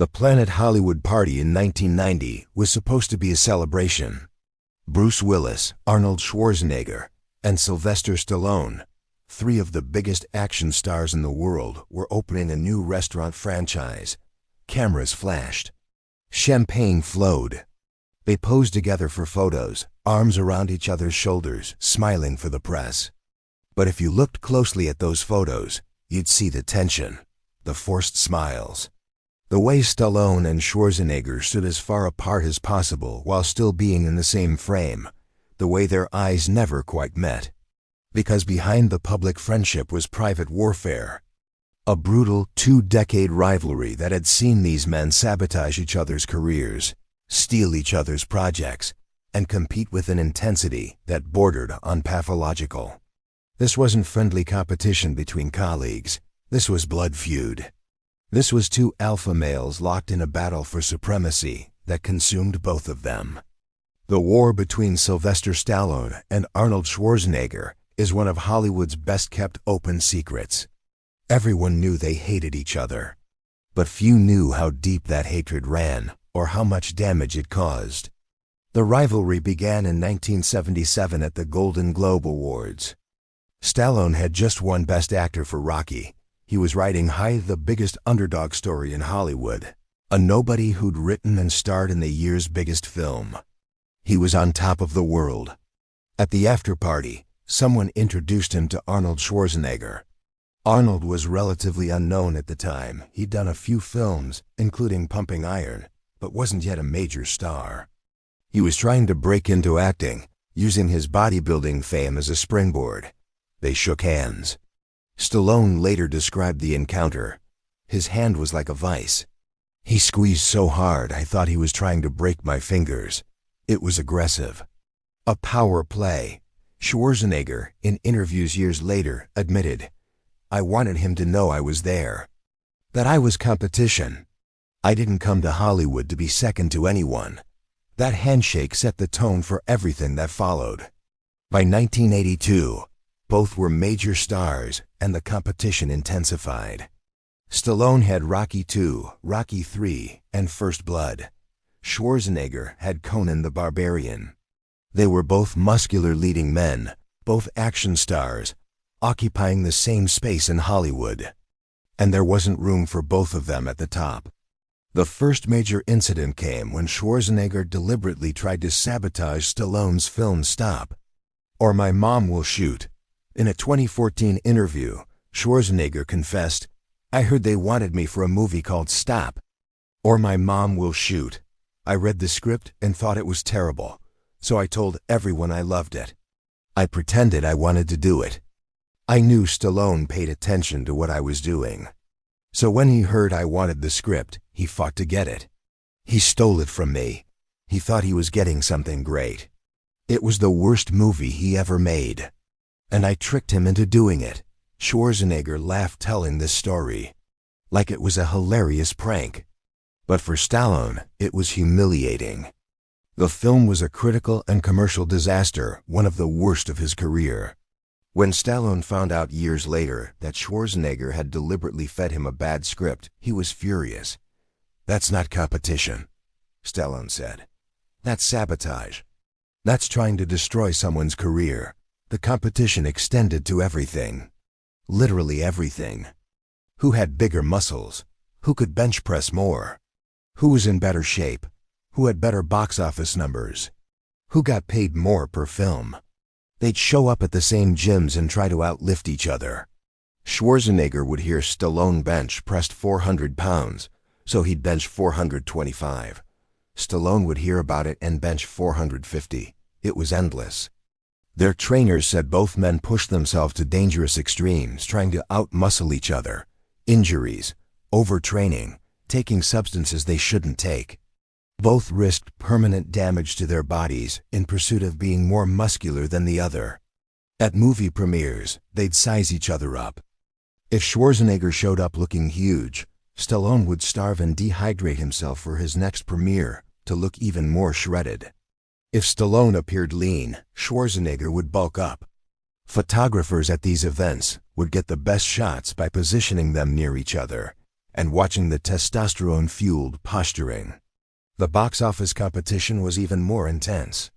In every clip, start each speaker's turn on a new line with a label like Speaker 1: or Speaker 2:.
Speaker 1: The Planet Hollywood party in 1990 was supposed to be a celebration. Bruce Willis, Arnold Schwarzenegger, and Sylvester Stallone, three of the biggest action stars in the world, were opening a new restaurant franchise. Cameras flashed. Champagne flowed. They posed together for photos, arms around each other's shoulders, smiling for the press. But if you looked closely at those photos, you'd see the tension, the forced smiles. The way Stallone and Schwarzenegger stood as far apart as possible while still being in the same frame, the way their eyes never quite met. Because behind the public friendship was private warfare. A brutal two-decade rivalry that had seen these men sabotage each other's careers, steal each other's projects, and compete with an intensity that bordered on pathological. This wasn't friendly competition between colleagues. This was blood feud. This was two alpha males locked in a battle for supremacy that consumed both of them. The war between Sylvester Stallone and Arnold Schwarzenegger is one of Hollywood's best-kept open secrets. Everyone knew they hated each other, but few knew how deep that hatred ran or how much damage it caused. The rivalry began in 1977 at the Golden Globe Awards. Stallone had just won Best Actor for Rocky. He was riding high, the biggest underdog story in Hollywood, a nobody who'd written and starred in the year's biggest film. He was on top of the world. At the after-party, someone introduced him to Arnold Schwarzenegger. Arnold was relatively unknown at the time. He'd done a few films, including Pumping Iron, but wasn't yet a major star. He was trying to break into acting, using his bodybuilding fame as a springboard. They shook hands. Stallone later described the encounter. His hand was like a vice. He squeezed so hard I thought he was trying to break my fingers. It was aggressive. A power play. Schwarzenegger, in interviews years later, admitted, "I wanted him to know I was there. That I was competition. I didn't come to Hollywood to be second to anyone." That handshake set the tone for everything that followed. By 1982, both were major stars, and the competition intensified. Stallone had Rocky II, Rocky III, and First Blood. Schwarzenegger had Conan the Barbarian. They were both muscular leading men, both action stars, occupying the same space in Hollywood. And there wasn't room for both of them at the top. The first major incident came when Schwarzenegger deliberately tried to sabotage Stallone's film Stop, or My Mom Will Shoot. In a 2014 interview, Schwarzenegger confessed, "I heard they wanted me for a movie called Stop, or My Mom Will Shoot. I read the script and thought it was terrible, so I told everyone I loved it. I pretended I wanted to do it. I knew Stallone paid attention to what I was doing. So when he heard I wanted the script, he fought to get it. He stole it from me. He thought he was getting something great. It was the worst movie he ever made. And I tricked him into doing it." Schwarzenegger laughed telling this story, like it was a hilarious prank. But for Stallone, it was humiliating. The film was a critical and commercial disaster, one of the worst of his career. When Stallone found out years later that Schwarzenegger had deliberately fed him a bad script, he was furious. "That's not competition," Stallone said. "That's sabotage. That's trying to destroy someone's career." The competition extended to everything. Literally everything. Who had bigger muscles? Who could bench press more? Who was in better shape? Who had better box office numbers? Who got paid more per film? They'd show up at the same gyms and try to outlift each other. Schwarzenegger would hear Stallone bench pressed 400 pounds, so he'd bench 425. Stallone would hear about it and bench 450. It was endless. Their trainers said both men pushed themselves to dangerous extremes, trying to out-muscle each other. Injuries, overtraining, taking substances they shouldn't take. Both risked permanent damage to their bodies in pursuit of being more muscular than the other. At movie premieres, they'd size each other up. If Schwarzenegger showed up looking huge, Stallone would starve and dehydrate himself for his next premiere to look even more shredded. If Stallone appeared lean, Schwarzenegger would bulk up. Photographers at these events would get the best shots by positioning them near each other, and watching the testosterone-fueled posturing. The box office competition was even more intense.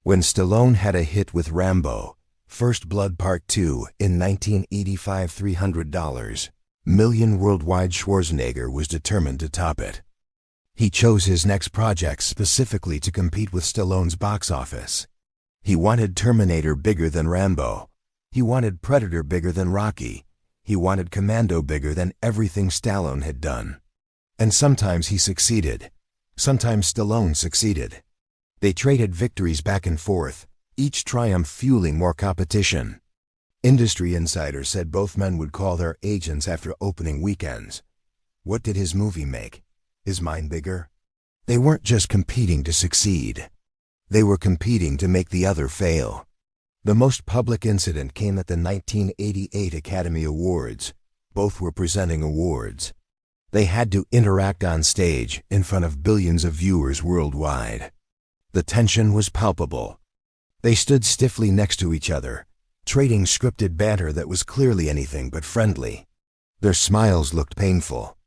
Speaker 1: When Stallone had a hit with Rambo, First Blood Part 2 in 1985, $300 million worldwide, Schwarzenegger was determined to top it. He chose his next project specifically to compete with Stallone's box office. He wanted Terminator bigger than Rambo. He wanted Predator bigger than Rocky. He wanted Commando bigger than everything Stallone had done. And sometimes he succeeded. Sometimes Stallone succeeded. They traded victories back and forth, each triumph fueling more competition. Industry insiders said both men would call their agents after opening weekends. What did his movie make? Is mine bigger? They weren't just competing to succeed. They were competing to make the other fail. The most public incident came at the 1988 Academy Awards. Both were presenting awards. They had to interact on stage in front of billions of viewers worldwide. The tension was palpable. They stood stiffly next to each other, trading scripted banter that was clearly anything but friendly. Their smiles looked painful.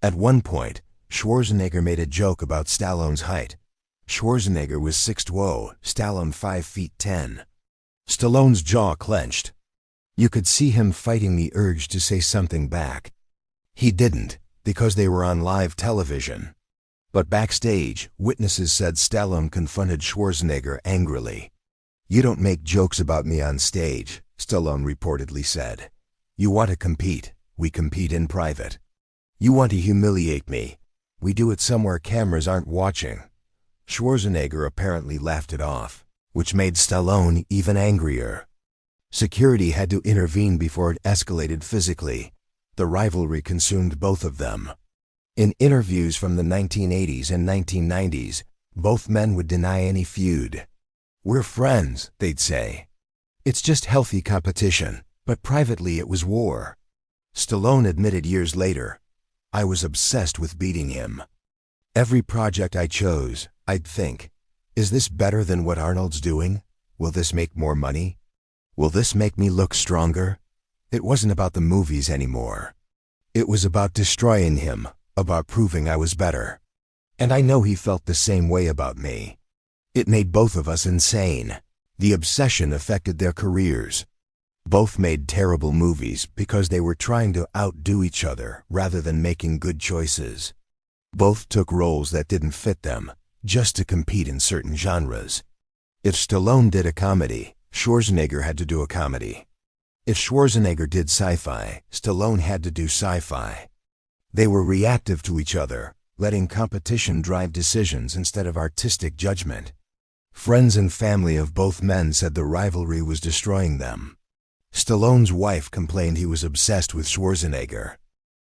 Speaker 1: At one point, Schwarzenegger made a joke about Stallone's height. Schwarzenegger was 6'2", Stallone 5'10". Stallone's jaw clenched. You could see him fighting the urge to say something back. He didn't, because they were on live television. But backstage, witnesses said Stallone confronted Schwarzenegger angrily. "You don't make jokes about me on stage," Stallone reportedly said. "You want to compete, we compete in private. You want to humiliate me, we do it somewhere cameras aren't watching." Schwarzenegger apparently laughed it off, which made Stallone even angrier. Security had to intervene before it escalated physically. The rivalry consumed both of them. In interviews from the 1980s and 1990s, both men would deny any feud. "We're friends," they'd say. "It's just healthy competition," but privately it was war. Stallone admitted years later, "I was obsessed with beating him. Every project I chose, I'd think, is this better than what Arnold's doing? Will this make more money? Will this make me look stronger?" It wasn't about the movies anymore. It was about destroying him, about proving I was better. And I know he felt the same way about me. It made both of us insane. The obsession affected their careers. Both made terrible movies because they were trying to outdo each other rather than making good choices. Both took roles that didn't fit them, just to compete in certain genres. If Stallone did a comedy, Schwarzenegger had to do a comedy. If Schwarzenegger did sci-fi, Stallone had to do sci-fi. They were reactive to each other, letting competition drive decisions instead of artistic judgment. Friends and family of both men said the rivalry was destroying them. Stallone's wife complained he was obsessed with Schwarzenegger.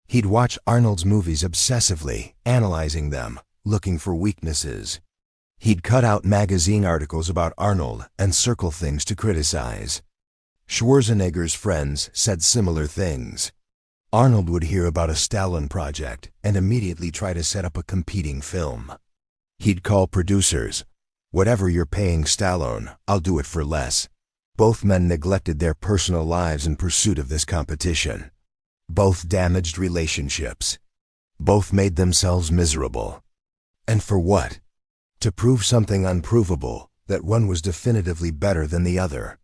Speaker 1: He'd watch Arnold's movies obsessively, analyzing them, looking for weaknesses. He'd cut out magazine articles about Arnold and circle things to criticize. Schwarzenegger's friends said similar things. Arnold would hear about a Stallone project and immediately try to set up a competing film. He'd call producers. "Whatever you're paying Stallone, I'll do it for less." Both men neglected their personal lives in pursuit of this competition. Both damaged relationships. Both made themselves miserable. And for what? To prove something unprovable, that one was definitively better than the other.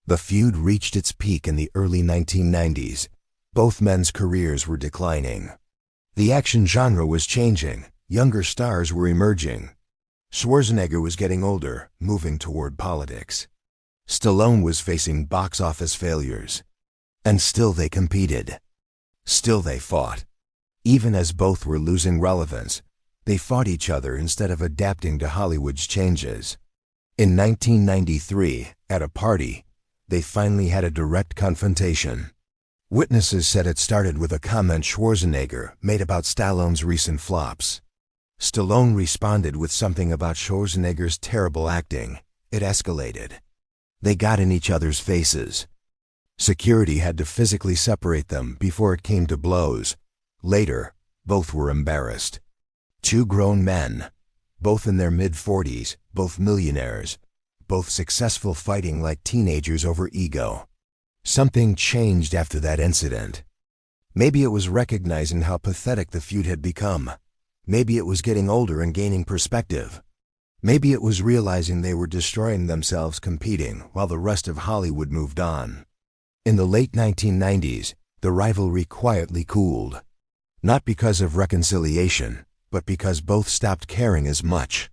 Speaker 1: The feud reached its peak in the early 1990s. Both men's careers were declining. The action genre was changing. Younger stars were emerging. Schwarzenegger was getting older, moving toward politics. Stallone was facing box office failures. And still they competed. Still they fought. Even as both were losing relevance, they fought each other instead of adapting to Hollywood's changes. In 1993, at a party, they finally had a direct confrontation. Witnesses said it started with a comment Schwarzenegger made about Stallone's recent flops. Stallone responded with something about Schwarzenegger's terrible acting. It escalated. They got in each other's faces. Security had to physically separate them before it came to blows. Later, both were embarrassed. Two grown men, both in their mid-40s, both millionaires, both successful, fighting like teenagers over ego. Something changed after that incident. Maybe it was recognizing how pathetic the feud had become. Maybe it was getting older and gaining perspective. Maybe it was realizing they were destroying themselves competing while the rest of Hollywood moved on. In the late 1990s, the rivalry quietly cooled. Not because of reconciliation, but because both stopped caring as much.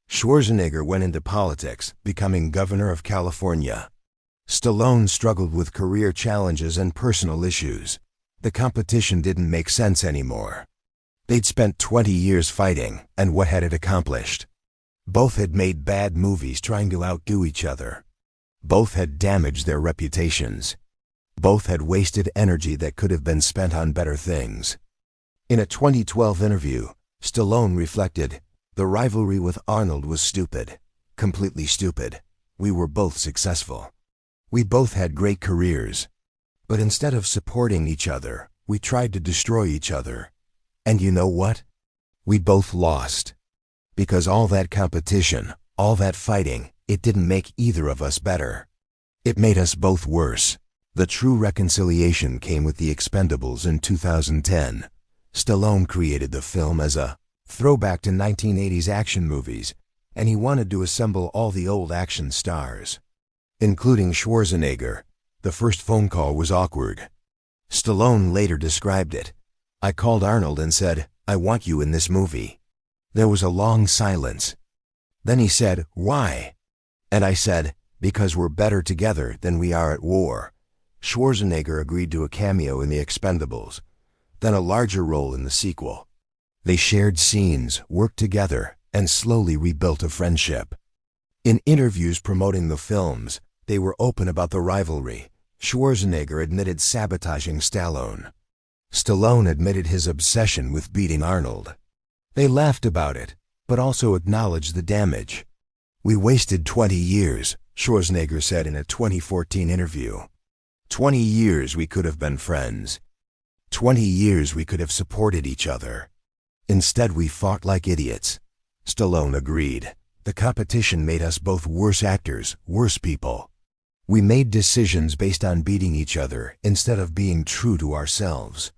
Speaker 1: Schwarzenegger went into politics, becoming governor of California. Stallone struggled with career challenges and personal issues. The competition didn't make sense anymore. They'd spent 20 years fighting, and what had it accomplished? Both had made bad movies trying to outdo each other. Both had damaged their reputations. Both had wasted energy that could have been spent on better things. In a 2012 interview, Stallone reflected, "The rivalry with Arnold was stupid. Completely stupid. We were both successful. We both had great careers. But instead of supporting each other, we tried to destroy each other. And you know what? We both lost. Because all that competition, all that fighting, it didn't make either of us better. It made us both worse." The true reconciliation came with the Expendables in 2010. Stallone created the film as a throwback to 1980s action movies, and he wanted to assemble all the old action stars, including Schwarzenegger. The first phone call was awkward. Stallone later described it. "I called Arnold and said, 'I want you in this movie.' There was a long silence. Then he said, 'Why?' And I said, 'Because we're better together than we are at war.'" Schwarzenegger agreed to a cameo in The Expendables, then a larger role in the sequel. They shared scenes, worked together, and slowly rebuilt a friendship. In interviews promoting the films, they were open about the rivalry. Schwarzenegger admitted sabotaging Stallone. Stallone admitted his obsession with beating Arnold. They laughed about it, but also acknowledged the damage. "We wasted 20 years, Schwarzenegger said in a 2014 interview. 20 years we could have been friends. 20 years we could have supported each other. Instead we fought like idiots." Stallone agreed. "The competition made us both worse actors, worse people. We made decisions based on beating each other instead of being true to ourselves.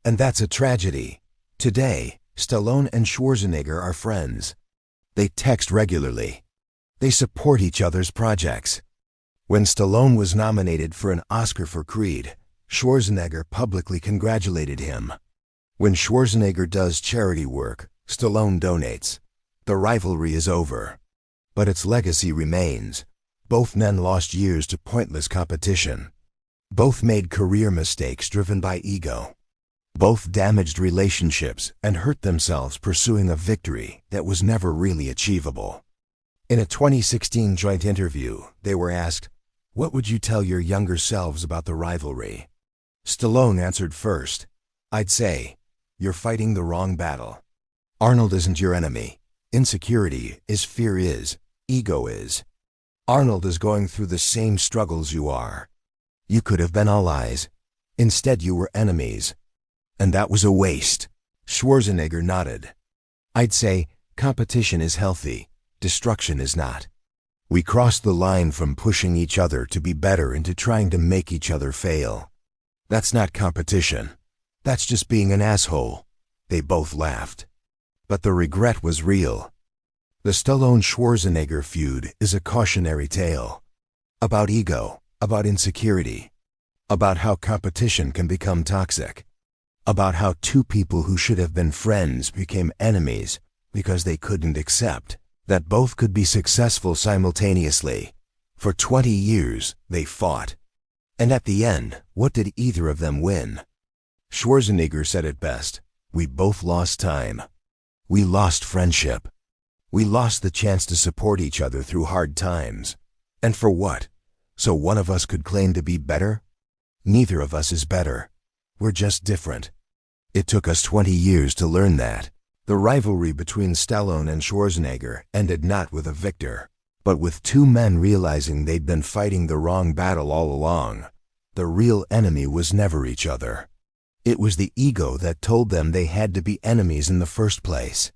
Speaker 1: And that's a tragedy." Today, Stallone and Schwarzenegger are friends. They text regularly. They support each other's projects. When Stallone was nominated for an Oscar for Creed, Schwarzenegger publicly congratulated him. When Schwarzenegger does charity work, Stallone donates. The rivalry is over. But its legacy remains. Both men lost years to pointless competition. Both made career mistakes driven by ego. Both damaged relationships and hurt themselves pursuing a victory that was never really achievable. In a 2016 joint interview, they were asked, "What would you tell your younger selves about the rivalry?" Stallone answered first, "I'd say, you're fighting the wrong battle. Arnold isn't your enemy. Insecurity is, fear is, ego is. Arnold is going through the same struggles you are. You could have been allies. Instead you were enemies. And that was a waste." Schwarzenegger nodded. "I'd say, competition is healthy. Destruction is not. We crossed the line from pushing each other to be better into trying to make each other fail. That's not competition. That's just being an asshole." They both laughed. But the regret was real. The Stallone-Schwarzenegger feud is a cautionary tale. About ego, about insecurity, about how competition can become toxic, about how two people who should have been friends became enemies because they couldn't accept that both could be successful simultaneously. For 20 years, they fought. And at the end, what did either of them win? Schwarzenegger said it best, "We both lost time. We lost friendship. We lost the chance to support each other through hard times. And for what? So one of us could claim to be better? Neither of us is better. We're just different." It took us 20 years to learn that. The rivalry between Stallone and Schwarzenegger ended not with a victor, but with two men realizing they'd been fighting the wrong battle all along. The real enemy was never each other. It was the ego that told them they had to be enemies in the first place.